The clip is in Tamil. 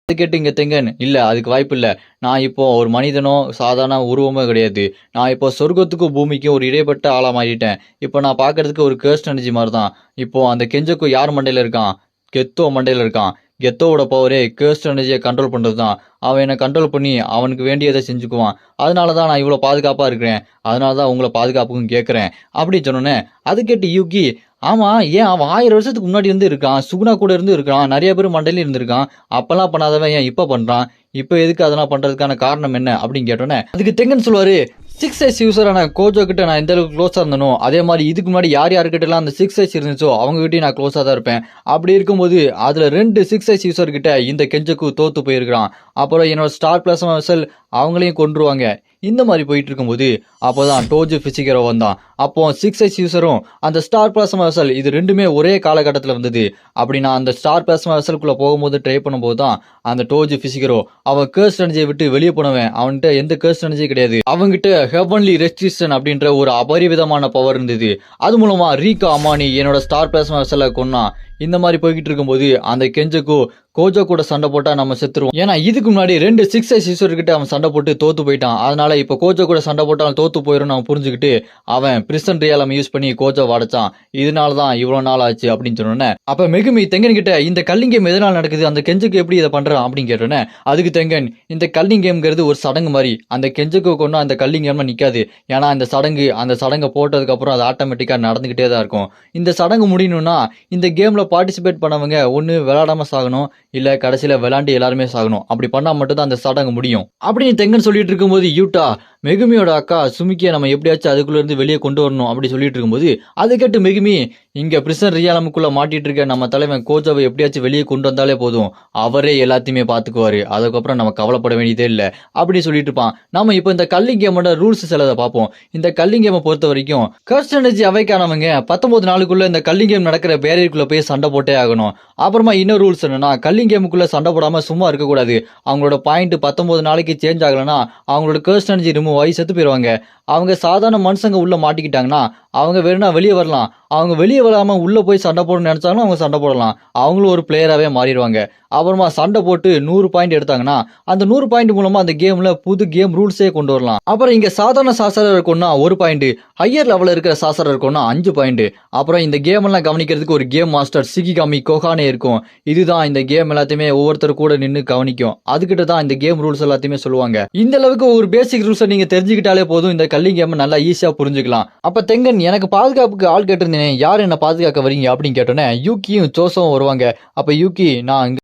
அது கேட்டு இங்க தெங்கன், இல்ல அதுக்கு வாய்ப்பு இல்ல. நான் இப்போ ஒரு மனிதனோ, சாதாரண உருவமோ கிடையாது. நான் இப்போ சொர்க்கத்துக்கும் பூமிக்கும் ஒரு இடைப்பட்ட ஆளா மாறிட்டேன். இப்போ நான் பார்க்கறதுக்கு ஒரு கர்ஸ்ட் எனர்ஜி மாரி தான். இப்போ அந்த கெஞ்சக்கு யார் மண்டையில இருக்கான்? கெத்தோ மண்டையில இருக்கான். கெத்தோவோட பவரே கர்ஸ்ட் எனர்ஜிய கண்ட்ரோல் பண்றது தான். அவன் என்ன கண்ட்ரோல் பண்ணி அவனுக்கு வேண்டியத செஞ்சுக்குவான். அதனால தான் நான் இவ்வளோ பாதுகாப்பா இருக்கிறேன். அதனால தான் உங்கள பாதுகாப்புக்கும் கேட்கிறேன். அப்படின்னு சொன்னோனே, அது கேட்டு யூகி, ஆமா ஏன் அவன் 1000 வருஷத்துக்கு முன்னாடி இருந்து இருக்கான். சுகுணா கூட இருந்து இருக்கான். நெறைய பேர் மண்டையிலயும் இருந்திருக்கான். அப்பல்லாம் பண்ணாதவன் ஏன் இப்ப பண்றான்? இப்ப எதுக்கு அதெல்லாம் பண்றதுக்கான காரணம் என்ன? அப்படின்னு கேட்டோனே, அதுக்கு தெங்கன் சொல்லுவாரு, 6S யூசரான கோஜோ கிட்ட நான் எந்த அளவுக்கு க்ளோஸா இருந்தனோ, அதே மாரி இதுக்கு முன்னாடி யார் யார்கிட்டலாம் அந்த 6S இருந்துச்சோ, அவங்க கிட்டயும் நான் க்ளோஸா தான் இருப்பேன். அப்படி இருக்கும்போது, அதுல 2 6S யூசர் கிட்ட இந்த கெஞ்சக்கு தோத்து போயிருக்கான். அப்புறம் என்னோட ஸ்டார் பிளாஸ்மா வெசல் அவங்களையும் கொன்றுவாங்க. இந்த மாரி போயிட்டு இருக்கும்போது, அப்போதான் டோஜு பிசிகரோ வந்தான். அப்போ 6S யூசரும் அந்த ஸ்டார் பிளாஸ்மா வெசல் இது 2மே ஒரே காலகட்டத்துல வந்தது. அப்படி நான் அந்த ஸ்டார் பிளாஸ்மா வெசலுக்குள்ள போகும்போது ட்ரை பண்ணும்போது தான் அந்த டோஜு பிசிகரோ அவன் கர்ஸ்ட் எனர்ஜியை விட்டு வெளியே போனவன். அவன்கிட்ட எந்த கர்ஸ்ட் எனர்ஜியும் கிடையாது. அவன்கிட்ட ஹெவன்லி ரெஸ்ட்ரிக்ஷன் அப்படின்ற ஒரு அபரிவிதமான பவர் இருந்தது. அது மூலமா ரீகா அமானி என்னோட ஸ்டார் பிளாஸ்மா வெசலை கொன்னான். இந்த மாதிரி போய்கிட்டு இருக்கும்போது அந்த கெஞ்சக்கு கோஜோ கூட சண்டை போட்டா நம்ம செத்துருவோம். ஏன்னா இதுக்கு முன்னாடி 2 6S யூசர் கிட்ட அவன் சண்டை போட்டு தோத்து போயிட்டான். அதனால இப்ப கோஜோ கூட சண்டை போட்டாலும் தோத்து போயிடும் அவன் புரிஞ்சுக்கிட்டு அவன் பிரிசன் ரியாலம் யூஸ் பண்ணி கோஜோ அடைச்சான். இதனாலதான் இவ்வளவு நாள் ஆச்சு அப்படின்னு சொன்னோன்னே, அப்ப மெகுமி தெங்கன் கிட்ட இந்த கல்லிங் கேம் எதனால நடக்குது, அந்த கெஞ்சுக்கு எப்படி இதை பண்றான் அப்படின்னு கேட்டோன்னே, அதுக்கு தெங்கன், இந்த கல்லிங் கேம்ங்கிறது ஒரு சடங்கு மாதிரி. அந்த கெஞ்சுக்கு கொண்டு அந்த கல்லிங் கேம்ல நிக்காது. ஏன்னா அந்த சடங்கை போட்டதுக்கு அப்புறம் அது ஆட்டோமேட்டிக்கா நடந்துகிட்டே தான் இருக்கும். இந்த சடங்கு முடியணும்னா இந்த கேம்ல பார்ட்டிசிபேட் பண்ணவங்க ஒண்ணு விளையாடாம சாகணும், இல்ல கடைசியில விளையாண்டு எல்லாருமே சாகணும். அப்படி பண்ணா மட்டும் தான் அந்த சடங்கு முடியும் அப்படின்னு தெங்கன் சொல்லிட்டு இருக்கும்போது, யூட்டா மெகுமியோட அக்கா சுமிக்கிய நம்ம எப்படியாச்சும் அதுக்குள்ள இருந்து வெளியே கொண்டு வரணும் அப்படி சொல்லிட்டு இருக்கும்போது, அதை கேட்டு மெகுமி, இங்க பிரிசன் ரியாலமுக்குள்ள மாட்டிட்டு இருக்க நம்ம தலைவன் கோஜோவை எப்படியாச்சும் வெளியே கொண்டு வந்தாலே போதும், அவரே எல்லாத்தையுமே பாத்துக்குவாரு, அதுக்கப்புறம் நம்ம கவலைப்பட வேண்டியதே இல்ல அப்படி சொல்லிட்டு இருப்பான். நாம இப்ப இந்த கல்லிங் கேமோட ரூல்ஸ் சிலதை பார்ப்போம். இந்த கல்லிங் கேமை பொறுத்த வரைக்கும் கர்ஸ்ட் எனர்ஜி அவைக்கானவங்க 19 நாளுக்குள்ள இந்த கல்லிங் கேம் நடக்கிற பேரியருக்குள்ள போய் சண்டை போட்டே ஆகணும். அப்புறமா இன்னொரு ரூல்ஸ் என்னன்னா, கல்லிங் கேமுக்குள்ள சண்டை போடாம சும்மா இருக்கக்கூடாது. அவங்களோட பாயிண்ட் 19 நாளைக்கு சேஞ்ச் ஆகலன்னா அவங்களோட கர்ஸ்ட் எனர்ஜி ரிமூவ் ஆகி செத்து போயிருவாங்க. அவங்க சாதாரண மனுஷங்க உள்ள மாட்டிக்கிட்டாங்கன்னா அவங்க வேணும்னா வெளியே வரலாம். அவங்க வெளியே வராம உள்ள போய் சண்டை போடணும்னு நினைச்சாலும் அவங்க சண்டை போடலாம். அவங்களும் ஒரு பிளேயராகவே மாறிடுவாங்க. அப்புறமா சண்டை போட்டு 100 பாயிண்ட் எடுத்தாங்கன்னா அந்த 100 பாயிண்ட் மூலமா அந்த கேம்ல புது கேம் ரூல்ஸே கொண்டு வரலாம். அப்புறம் இங்க சாதாரண சாசரர் இருக்கும்னா 1 பாயிண்ட், ஹையர் லெவலில் இருக்கிற சாசரர் இருக்கும்னா 5 பாயிண்ட். அப்புறம் இந்த கேம் எல்லாம் கவனிக்கிறதுக்கு ஒரு கேம் மாஸ்டர் சிகிகாமி கோகானே இருக்கும். இதுதான் இந்த கேம் எல்லாத்தையுமே ஒவ்வொருத்தர் கூட நின்று கவனிக்கும். அதுக்கிட்ட தான் இந்த கேம் ரூல்ஸ் எல்லாத்தையுமே சொல்லுவாங்க. இந்த அளவுக்கு ஒரு பேசிக் ரூல்ஸை நீங்க தெரிஞ்சுக்கிட்டாலே போதும், இந்த கல்லிங் கேம் நல்லா ஈஸியா புரிஞ்சுக்கலாம். அப்ப தெங்கன், எனக்கு பாதுகாப்புக்கு ஆள் கேட்டிருந்தேன், யார் என்ன பாதுகாக்க வரீங்க அப்படின்னு கேட்டோன்னே யூக்கியும் சோசோவும் வருவாங்க. அப்ப யூக்கி, நான்